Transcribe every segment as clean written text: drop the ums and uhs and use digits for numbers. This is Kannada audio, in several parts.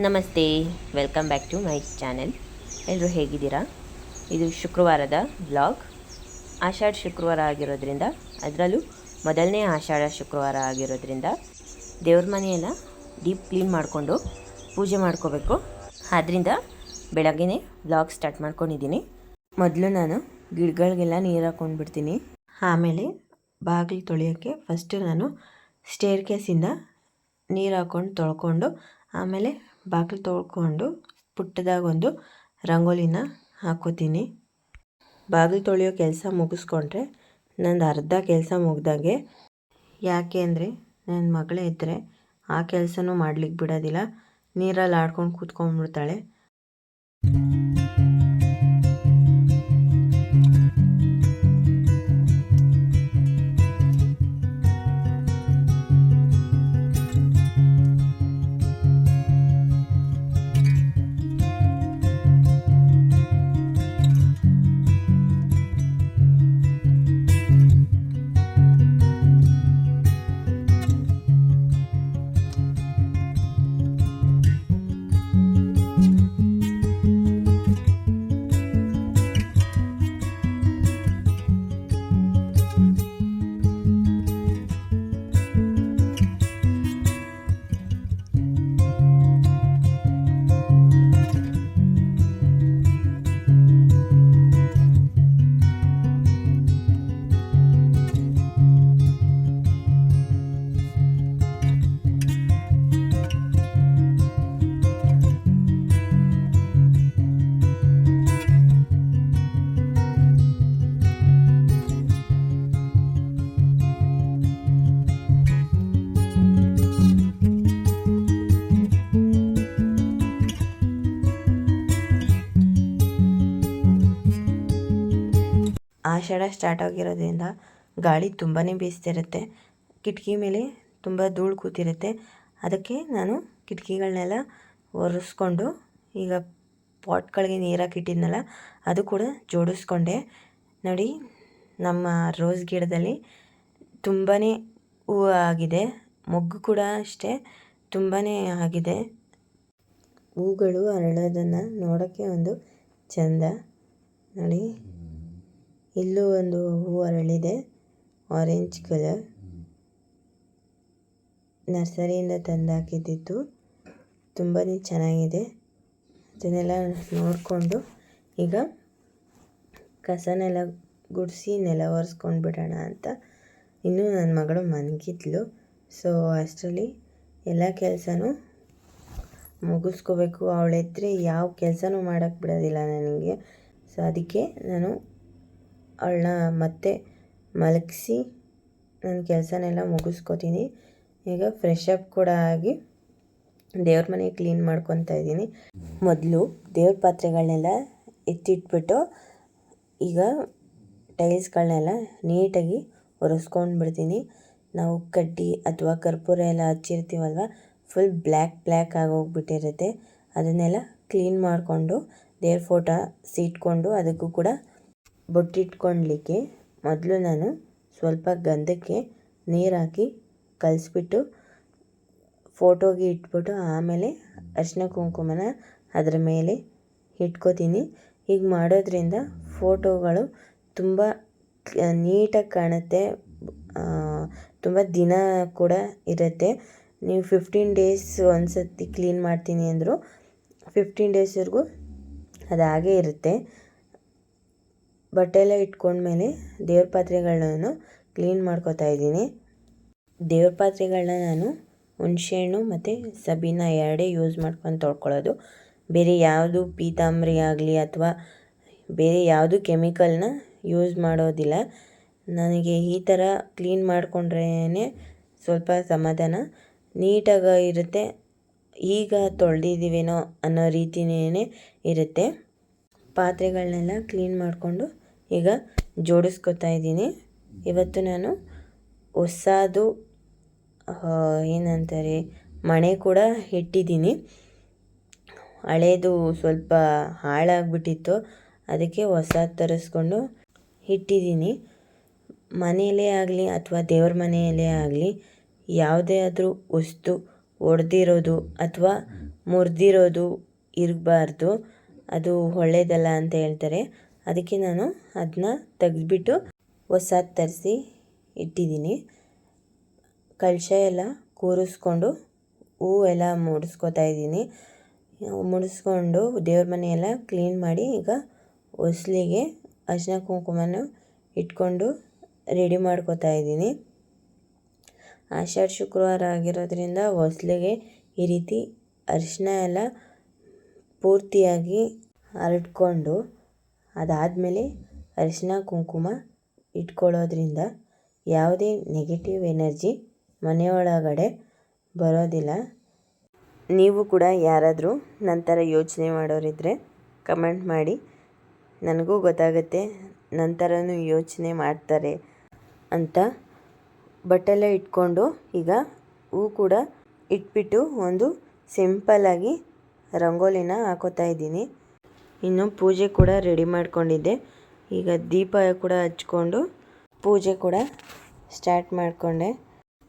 ನಮಸ್ತೆ, welcome back to my channel. ಎಲ್ಲರೂ ಹೇಗಿದ್ದೀರಾ? ಇದು ಶುಕ್ರವಾರದ ವ್ಲಾಗ್. ಆಷಾಢ ಶುಕ್ರವಾರ ಆಗಿರೋದ್ರಿಂದ, ಅದರಲ್ಲೂ ಮೊದಲನೇ ಆಷಾಢ ಶುಕ್ರವಾರ ಆಗಿರೋದ್ರಿಂದ ದೇವ್ರ ಮನೆಯೆಲ್ಲ ಡೀಪ್ ಕ್ಲೀನ್ ಮಾಡಿಕೊಂಡು ಪೂಜೆ ಮಾಡ್ಕೋಬೇಕು. ಆದ್ದರಿಂದ ಬೆಳಗ್ಗೆನೇ ವ್ಲಾಗ್ ಸ್ಟಾರ್ಟ್ ಮಾಡ್ಕೊಂಡಿದ್ದೀನಿ. ಮೊದಲು ನಾನು ಗಿಡಗಳಿಗೆಲ್ಲ ನೀರು ಹಾಕ್ಕೊಂಡು ಬಿಡ್ತೀನಿ. ಆಮೇಲೆ ಬಾಗಿಲು ತೊಳೆಯೋಕ್ಕೆ ಫಸ್ಟು ನಾನು ಸ್ಟೇರ್ ಕೇಸಿಂದ ನೀರು ಹಾಕ್ಕೊಂಡು ತೊಳ್ಕೊಂಡು, ಆಮೇಲೆ ಬಾಗಿಲು ತೊಳ್ಕೊಂಡು ಪುಟ್ಟದಾಗಿ ಒಂದು ರಂಗೋಲಿನ ಹಾಕೋತೀನಿ. ಬಾಗಿಲು ತೊಳೆಯೋ ಕೆಲಸ ಮುಗಿಸ್ಕೊಂಡ್ರೆ ನಂದು ಅರ್ಧ ಕೆಲಸ ಮುಗ್ದಾಗೆ. ಯಾಕೆ ಅಂದರೆ ನನ್ನ ಮಗಳೇ ಇದ್ದರೆ ಆ ಕೆಲಸನೂ ಮಾಡ್ಲಿಕ್ಕೆ ಬಿಡೋದಿಲ್ಲ. ನೀರಲ್ಲಿ ಆಡ್ಕೊಂಡು ಕೂತ್ಕೊಂಡ್ಬಿಡ್ತಾಳೆ. ಆಷಾಢ ಸ್ಟಾರ್ಟ್ ಆಗಿರೋದ್ರಿಂದ ಗಾಳಿ ತುಂಬಾ ಬೀಸ್ತಿರುತ್ತೆ. ಕಿಟಕಿ ಮೇಲೆ ತುಂಬ ಧೂಳು ಕೂತಿರುತ್ತೆ. ಅದಕ್ಕೆ ನಾನು ಕಿಟಕಿಗಳನ್ನೆಲ್ಲ ಒರೆಸ್ಕೊಂಡು, ಈಗ ಪಾಟ್ಗಳಿಗೆ ನೀರು ಹಾಕಿಟ್ಟಿದ್ನಲ್ಲ ಅದು ಕೂಡ ಜೋಡಿಸ್ಕೊಂಡೆ. ನೋಡಿ, ನಮ್ಮ ರೋಸ್ ಗಿಡದಲ್ಲಿ ತುಂಬಾ ಹೂವು ಆಗಿದೆ. ಮೊಗ್ಗು ಕೂಡ ಅಷ್ಟೇ ತುಂಬಾ ಆಗಿದೆ. ಹೂಗಳು ಅರಳೋದನ್ನು ನೋಡೋಕ್ಕೆ ಒಂದು ಚೆಂದ. ನೋಡಿ, ಇಲ್ಲೂ ಒಂದು ಹೂವು ಅರಳಿದೆ, ಆರೆಂಜ್ ಕಲರ್. ನರ್ಸರಿಯಿಂದ ತಂದಾಕಿದ್ದಿತ್ತು. ತುಂಬಾ ಚೆನ್ನಾಗಿದೆ. ಅದನ್ನೆಲ್ಲ ನೋಡಿಕೊಂಡು ಈಗ ಕಸನೆಲ್ಲ ಗುಡಿಸಿ ನೆಲ ಒರೆಸ್ಕೊಂಡು ಬಿಡೋಣ ಅಂತ. ಇನ್ನೂ ನನ್ನ ಮಗಳು ಮಲಗಿದ್ಲು. ಸೊ ಅಷ್ಟರಲ್ಲಿ ಎಲ್ಲ ಕೆಲಸನೂ ಮುಗಿಸ್ಕೋಬೇಕು. ಅವಳೆದ್ದರೆ ಯಾವ ಕೆಲಸನೂ ಮಾಡೋಕ್ಕೆ ಬಿಡೋದಿಲ್ಲ ನನಗೆ. ಸೊ ಅದಕ್ಕೆ ನಾನು ಅವಳನ್ನ ಮತ್ತೆ ಮಲಗಿಸಿ ನನ್ನ ಕೆಲಸನೆಲ್ಲ ಮುಗಿಸ್ಕೋತೀನಿ. ಈಗ ಫ್ರೆಶ್ ಅಪ್ ಕೂಡ ಆಗಿ ದೇವ್ರ ಮನೆ ಕ್ಲೀನ್ ಮಾಡ್ಕೊತಾ ಇದ್ದೀನಿ. ಮೊದಲು ದೇವ್ರ ಪಾತ್ರೆಗಳನ್ನೆಲ್ಲ ಎತ್ತಿಟ್ಬಿಟ್ಟು ಈಗ ಟೈಲ್ಸ್ಗಳನ್ನೆಲ್ಲ ನೀಟಾಗಿ ಒರೆಸ್ಕೊಂಡು ಬಿಡ್ತೀನಿ. ನಾವು ಕಡ್ಡಿ ಅಥವಾ ಕರ್ಪೂರ ಎಲ್ಲ ಹಚ್ಚಿರ್ತೀವಲ್ವ, ಫುಲ್ ಬ್ಲ್ಯಾಕ್ ಆಗೋಗ್ಬಿಟ್ಟಿರುತ್ತೆ. ಅದನ್ನೆಲ್ಲ ಕ್ಲೀನ್ ಮಾಡಿಕೊಂಡು ದೇವ್ರ ಫೋಟೋ ಇಟ್ಕೊಂಡು ಅದಕ್ಕೂ ಕೂಡ ಬೊಟ್ಟಿಟ್ಕೊಳ್ಲಿಕ್ಕೆ ಮೊದಲು ನಾನು ಸ್ವಲ್ಪ ಗಂಧಕ್ಕೆ ನೀರು ಹಾಕಿ ಕಲಿಸ್ಬಿಟ್ಟು ಫೋಟೋಗೆ ಇಟ್ಬಿಟ್ಟು ಆಮೇಲೆ ಅರಿಶಿನ ಕುಂಕುಮನ ಅದರ ಮೇಲೆ ಇಟ್ಕೋತೀನಿ. ಹೀಗೆ ಮಾಡೋದ್ರಿಂದ ಫೋಟೋಗಳು ತುಂಬ ನೀಟಾಗಿ ಕಾಣುತ್ತೆ. ತುಂಬ ದಿನ ಕೂಡ ಇರುತ್ತೆ. ನೀವು 15 ಡೇಸ್ ಒಂದು ಸರ್ತಿ ಕ್ಲೀನ್ ಮಾಡ್ತೀನಿ ಅಂದರೂ 15 ಡೇಸ್ವರೆಗೂ ಅದು ಹಾಗೇ ಇರುತ್ತೆ. ಬಟ್ಟೆ ಎಲ್ಲ ಇಟ್ಕೊಂಡ್ಮೇಲೆ ದೇವ್ರ ಪಾತ್ರೆಗಳನ್ನ ಕ್ಲೀನ್ ಮಾಡ್ಕೋತಾ ಇದ್ದೀನಿ. ದೇವ್ರ ಪಾತ್ರೆಗಳನ್ನ ನಾನು ಹುಣಸೆಹಣ್ಣು ಮತ್ತು ಸಬೀನ ಎರಡೇ ಯೂಸ್ ಮಾಡ್ಕೊಂಡು ತೊಳ್ಕೊಳ್ಳೋದು. ಬೇರೆ ಯಾವುದು ಪೀತಾಂಬರಿ ಆಗಲಿ ಅಥವಾ ಬೇರೆ ಯಾವುದು ಕೆಮಿಕಲ್ನ ಯೂಸ್ ಮಾಡೋದಿಲ್ಲ. ನನಗೆ ಈ ಥರ ಕ್ಲೀನ್ ಮಾಡಿಕೊಂಡ್ರೇ ಸ್ವಲ್ಪ ಸಮಾಧಾನ, ನೀಟಾಗಿ ಇರುತ್ತೆ. ಈಗ ತೊಳೆದಿದ್ದೀವೇನೋ ಅನ್ನೋ ರೀತಿಯೇ ಇರುತ್ತೆ. ಪಾತ್ರೆಗಳನ್ನೆಲ್ಲ ಕ್ಲೀನ್ ಮಾಡಿಕೊಂಡು ಈಗ ಜೋಡಿಸ್ಕೊತಾ ಇದ್ದೀನಿ. ಇವತ್ತು ನಾನು ಹೊಸದು ಏನಂತಾರೆ ಮಣೆ ಕೂಡ ಇಟ್ಟಿದ್ದೀನಿ. ಹಳೇದು ಸ್ವಲ್ಪ ಹಾಳಾಗ್ಬಿಟ್ಟಿತ್ತು, ಅದಕ್ಕೆ ಹೊಸ ತರಿಸ್ಕೊಂಡು ಇಟ್ಟಿದ್ದೀನಿ. ಮನೆಯಲ್ಲೇ ಆಗಲಿ ಅಥವಾ ದೇವ್ರ ಮನೆಯಲ್ಲೇ ಆಗಲಿ ಯಾವುದೇ ಆದರೂ ವಸ್ತು ಒಡೆದಿರೋದು ಅಥವಾ ಮುರಿದಿರೋದು ಇರಬಾರ್ದು. ಅದು ಒಳ್ಳೆಯದಲ್ಲ ಅಂತ ಹೇಳ್ತಾರೆ. ಅದಕ್ಕೆ ನಾನು ಅದನ್ನ ತೆಗೆದ್ಬಿಟ್ಟು ಹೊಸದು ತರಿಸಿ ಇಟ್ಟಿದ್ದೀನಿ. ಕಳಶ ಎಲ್ಲ ಕೂರಿಸ್ಕೊಂಡು ಹೂವೆಲ್ಲ ಮುಡಿಸ್ಕೊತಾ ಇದ್ದೀನಿ. ಮುಡಿಸ್ಕೊಂಡು ದೇವ್ರ ಮನೆಯೆಲ್ಲ ಕ್ಲೀನ್ ಮಾಡಿ ಈಗ ಹೊಸ್ಲಿಗೆ ಅರಿಶಿನ ಕುಂಕುಮನ ಇಟ್ಕೊಂಡು ರೆಡಿ ಮಾಡ್ಕೊತಾ ಇದ್ದೀನಿ. ಆಷಾಢ ಶುಕ್ರವಾರ ಆಗಿರೋದ್ರಿಂದ ಹೊಸ್ಲಿಗೆ ಈ ರೀತಿ ಅರಿಶಿನ ಎಲ್ಲ ಪೂರ್ತಿಯಾಗಿ ಹರಡ್ಕೊಂಡು ಅದಾದಮೇಲೆ ಅರಿಶಿನ ಕುಂಕುಮ ಇಟ್ಕೊಳ್ಳೋದ್ರಿಂದ ಯಾವುದೇ ನೆಗೆಟಿವ್ ಎನರ್ಜಿ ಮನೆಯೊಳಗಡೆ ಬರೋದಿಲ್ಲ. ನೀವು ಕೂಡ ಯಾರಾದರೂ ನನ್ನ ಥರ ಯೋಚನೆ ಮಾಡೋರಿದ್ದರೆ ಕಮೆಂಟ್ ಮಾಡಿ. ನನಗೂ ಗೊತ್ತಾಗುತ್ತೆ ನನ್ನ ಥರನೂ ಯೋಚನೆ ಮಾಡ್ತಾರೆ ಅಂತ. ಬಟ್ಟೆಲ್ಲ ಇಟ್ಕೊಂಡು ಈಗ ಹೂ ಕೂಡ ಇಟ್ಬಿಟ್ಟು ಒಂದು ಸಿಂಪಲ್ಲಾಗಿ ರಂಗೋಲಿನ ಹಾಕೋತಾ ಇದ್ದೀನಿ. ಇನ್ನು ಪೂಜೆ ಕೂಡ ರೆಡಿ ಮಾಡ್ಕೊಂಡಿದ್ದೆ. ಈಗ ದೀಪ ಕೂಡ ಹಚ್ಕೊಂಡು ಪೂಜೆ ಕೂಡ ಸ್ಟಾರ್ಟ್ ಮಾಡಿಕೊಂಡೆ.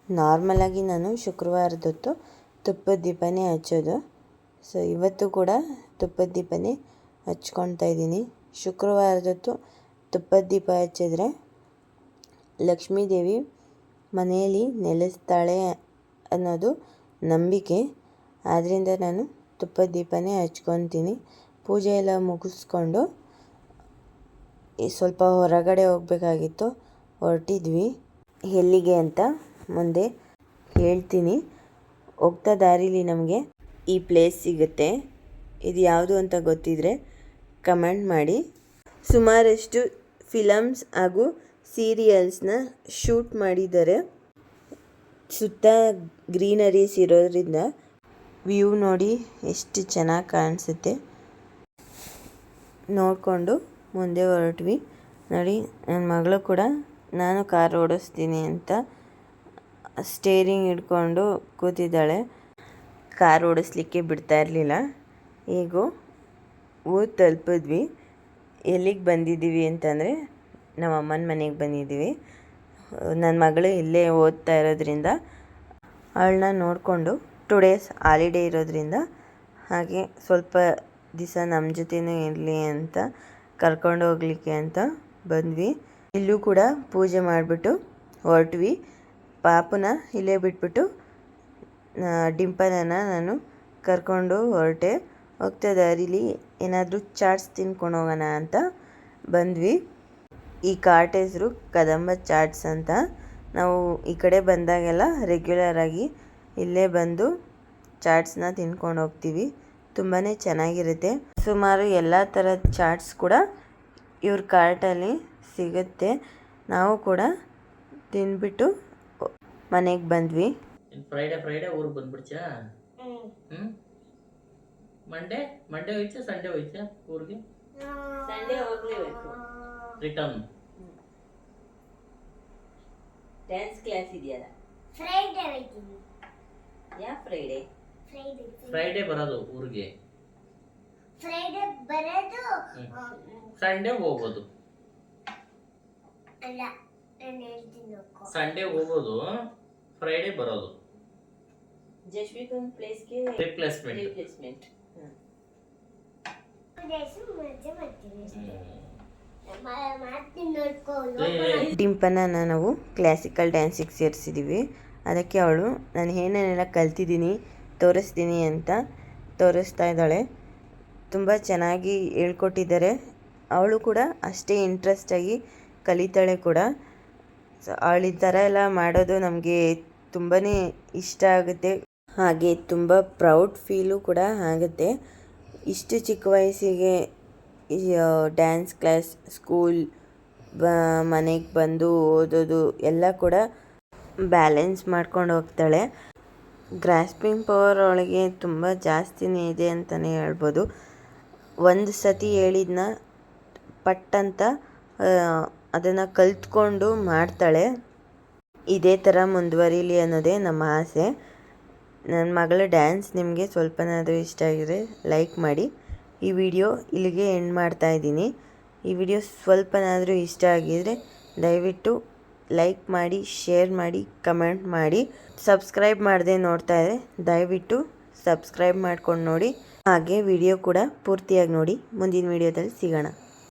ನಾರ್ಮಲಾಗಿ ನಾನು ಶುಕ್ರವಾರದೊತ್ತು ತುಪ್ಪದ ದೀಪನೇ ಹಚ್ಚೋದು. ಸೊ ಇವತ್ತು ಕೂಡ ತುಪ್ಪದ ದೀಪನೇ ಹಚ್ಕೊತಾ ಇದ್ದೀನಿ. ಶುಕ್ರವಾರದೊತ್ತು ತುಪ್ಪದ ದೀಪ ಹಚ್ಚಿದ್ರೆ ಲಕ್ಷ್ಮೀದೇವಿ ಮನೆಯಲ್ಲಿ ನೆಲೆಸ್ತಾಳೆ ಅನ್ನೋದು ನಂಬಿಕೆ. ಆದ್ದರಿಂದ ನಾನು ತುಪ್ಪದ ದೀಪನೇ ಹಚ್ಕೊತೀನಿ. ಪೂಜೆ ಎಲ್ಲ ಮುಗಿಸ್ಕೊಂಡು ಸ್ವಲ್ಪ ಹೊರಗಡೆ ಹೋಗಬೇಕಾಗಿತ್ತು, ಹೊರಟಿದ್ವಿ. ಎಲ್ಲಿಗೆ ಅಂತ ಮುಂದೆ ಹೇಳ್ತೀನಿ. ಹೋಗ್ತಾ ದಾರಿಲಿ ನಮಗೆ ಈ ಪ್ಲೇಸ್ ಸಿಗುತ್ತೆ. ಇದು ಯಾವುದು ಅಂತ ಗೊತ್ತಿದ್ದರೆ ಕಮೆಂಟ್ ಮಾಡಿ. ಸುಮಾರಷ್ಟು ಫಿಲಮ್ಸ್ ಹಾಗೂ ಸೀರಿಯಲ್ಸ್ನ ಶೂಟ್ ಮಾಡಿದ್ದಾರೆ. ಸುತ್ತ ಗ್ರೀನರೀಸ್ ಇರೋದ್ರಿಂದ ವ್ಯೂ ನೋಡಿ ಎಷ್ಟು ಚೆನ್ನಾಗಿ ಕಾಣಿಸುತ್ತೆ. ನೋಡಿಕೊಂಡು ಮುಂದೆ ಹೊರಟ್ವಿ. ನೋಡಿ, ನನ್ನ ಮಗಳು ಕೂಡ ನಾನು ಕಾರ್ ಓಡಿಸ್ತೀನಿ ಅಂತ ಸ್ಟೇರಿಂಗ್ ಹಿಡ್ಕೊಂಡು ಕೂತಿದ್ದಾಳೆ. ಕಾರ್ ಓಡಿಸ್ಲಿಕ್ಕೆ ಬಿಡ್ತಾ ಇರಲಿಲ್ಲ. ಈಗ ಊರು ತಲುಪಿದ್ವಿ. ಎಲ್ಲಿಗೆ ಬಂದಿದ್ದೀವಿ ಅಂತಂದರೆ ನಮ್ಮ ಅಮ್ಮನ ಮನೆಗೆ ಬಂದಿದ್ದೀವಿ. ನನ್ನ ಮಗಳು ಇಲ್ಲೇ ಓದ್ತಾ ಇರೋದ್ರಿಂದ ಅವಳನ್ನ ನೋಡಿಕೊಂಡು 2 ಡೇಸ್ ಹಾಲಿಡೇ ಇರೋದ್ರಿಂದ ಹಾಗೆ ಸ್ವಲ್ಪ ದಿವಸ ನಮ್ಮ ಜೊತೆನೂ ಇರಲಿ ಅಂತ ಕರ್ಕೊಂಡು ಹೋಗ್ಲಿಕ್ಕೆ ಅಂತ ಬಂದ್ವಿ. ಇಲ್ಲೂ ಕೂಡ ಪೂಜೆ ಮಾಡಿಬಿಟ್ಟು ಹೊರಟ್ವಿ. ಪಾಪನ ಇಲ್ಲೇ ಬಿಟ್ಬಿಟ್ಟು ಡಿಂಪಲನ್ನು ನಾನು ಕರ್ಕೊಂಡು ಹೊರಟೆ. ಹೋಗ್ತಾ ದಾರಿಲಿ ಏನಾದರೂ ಚಾಟ್ಸ್ ತಿನ್ಕೊಂಡು ಹೋಗೋಣ ಅಂತ ಬಂದ್ವಿ. ಈ ಕಾರ್ಟ್ ಹೆಸರು ಕದಂಬ ಚಾಟ್ಸ್ ಅಂತ. ನಾವು ಈ ಕಡೆ ಬಂದಾಗೆಲ್ಲ ರೆಗ್ಯುಲರಾಗಿ ಇಲ್ಲೇ ಬಂದು ಚಾಟ್ಸ್ನ ತಿನ್ಕೊಂಡು ಹೋಗ್ತೀವಿ. ತುಂಬಾ ಚೆನ್ನಾಗಿರುತ್ತೆ. ಸುಮಾರು ಎಲ್ಲ ಥರದ ಚಾಟ್ಸ್ ಕೂಡ ಇವ್ರ ಕಾರ್ಟಲ್ಲಿ ಸಿಗುತ್ತೆ. ನಾವು ಕೂಡ ತಿಂದ್ಬಿಟ್ಟು ಮನೆಗೆ ಬಂದ್ವಿ. ಫ್ರೈಡೆ ಊರಿಗೆ ಬಂದ್ಬಿಡ್ಚಾ? ಮಂಡೇ ಹೋಯ್ತಾ ಸಂಡೇ ಹೋಯ್ತಾ ಊರಿಗೆ? ಸಂಡೇ ಹೋಗ್ಲೇಬೇಕು. ರಿಟರ್ನ್ ಡ್ಯಾನ್ಸ್ ಕ್ಲಾಸ್ ಇದೆಯಲ್ಲ. ಫ್ರೈಡೆ ಹೋಗ್ತೀನಿ. ಯಾ ಫ್ರೈಡೆ? ಫ್ರೈಡೆ ಬರೋದು ಊರಿಗೆ. ಫ್ರೈಡೆ ಬರೋದು, ಸಂಡೇ ಹೋಗೋದು. ಅಲ್ಲ, ನಾನು ಹೇಳ್ತೀನಿ ನೋಡ್ಕೊ. ಸಂಡೇ ಹೋಗೋದು, ಫ್ರೈಡೆ ಬರೋದು. ಜಶ್ವಿಕನ್ ಪ್ಲೇಸ್ಗೆ ರಿಪ್ಲೇಸ್ಮೆಂಟ್. ಮಜಾ ಮಾಡ್ತೀನಿ. ಮಾಡ್ತೀನಿ ನೋಡ್ಕೊ. ಡಿಂಪನ್ನ ನಾವು ಕ್ಲಾಸಿಕಲ್ ಡ್ಯಾನ್ಸಿಗೆ ಸೇರಿಸಿದ್ದೀವಿ. ಅದಕ್ಕೆ ಅವಳು ನಾನು ಏನೇನೆಲ್ಲ ಕಲ್ತಿದ್ದೀನಿ ತೋರಿಸ್ತೀನಿ ಅಂತ ತೋರಿಸ್ತಾ ಇದ್ದಾಳೆ. ತುಂಬ ಚೆನ್ನಾಗಿ ಹೇಳ್ಕೊಟ್ಟಿದ್ದಾರೆ. ಅವಳು ಕೂಡ ಅಷ್ಟೇ ಇಂಟ್ರೆಸ್ಟಾಗಿ ಕಲಿತಾಳೆ ಕೂಡ. ಅವಳು ಈ ಥರ ಎಲ್ಲ ಮಾಡೋದು ನಮಗೆ ತುಂಬಾ ಇಷ್ಟ ಆಗುತ್ತೆ. ಹಾಗೆ ತುಂಬ ಪ್ರೌಡ್ ಫೀಲು ಕೂಡ ಆಗುತ್ತೆ. ಇಷ್ಟು ಚಿಕ್ಕ ವಯಸ್ಸಿಗೆ ಡ್ಯಾನ್ಸ್ ಕ್ಲಾಸ್, ಸ್ಕೂಲ್, ಮನೆಗೆ ಬಂದು ಓದೋದು ಎಲ್ಲ ಕೂಡ ಬ್ಯಾಲೆನ್ಸ್ ಮಾಡ್ಕೊಂಡು ಹೋಗ್ತಾಳೆ. ಗ್ರಾಸ್ಪಿಂಗ್ ಪವರ್ ಅವಳಿಗೆ ತುಂಬ ಜಾಸ್ತಿನೇ ಇದೆ ಅಂತಲೇ ಹೇಳ್ಬೋದು. ಒಂದು ಸತಿ ಹೇಳಿದ್ನ ಪಟ್ಟಂತ ಅದನ್ನು ಕಲ್ತ್ಕೊಂಡು ಮಾಡ್ತಾಳೆ. ಇದೇ ಥರ ಮುಂದುವರಿಲಿ ಅನ್ನೋದೇ ನಮ್ಮ ಆಸೆ. ನನ್ನ ಮಗಳ ಡ್ಯಾನ್ಸ್ ನಿಮಗೆ ಸ್ವಲ್ಪನಾದರೂ ಇಷ್ಟ ಆಗಿದೆ ಲೈಕ್ ಮಾಡಿ. ಈ ವಿಡಿಯೋ ಇಲ್ಲಿಗೆ ಎಂಡ್ ಮಾಡ್ತಾಯಿದ್ದೀನಿ. ಈ ವಿಡಿಯೋ ಸ್ವಲ್ಪನಾದರೂ ಇಷ್ಟ ಆಗಿದರೆ ದಯವಿಟ್ಟು ಲೈಕ್ ಮಾಡಿ, ಶೇರ್ ಮಾಡಿ, ಕಮೆಂಟ್ ಮಾಡಿ. ಸಬ್ಸ್ಕ್ರೈಬ್ ಮಾಡದೆ ನೋಡ್ತಾ ಇದ್ದರೆ ದಯವಿಟ್ಟು ಸಬ್ಸ್ಕ್ರೈಬ್ ಮಾಡ್ಕೊಂಡು ನೋಡಿ. ಹಾಗೆ ವಿಡಿಯೋ ಕೂಡ ಪೂರ್ತಿಯಾಗಿ ನೋಡಿ. ಮುಂದಿನ ವಿಡಿಯೋದಲ್ಲಿ ಸಿಗೋಣ.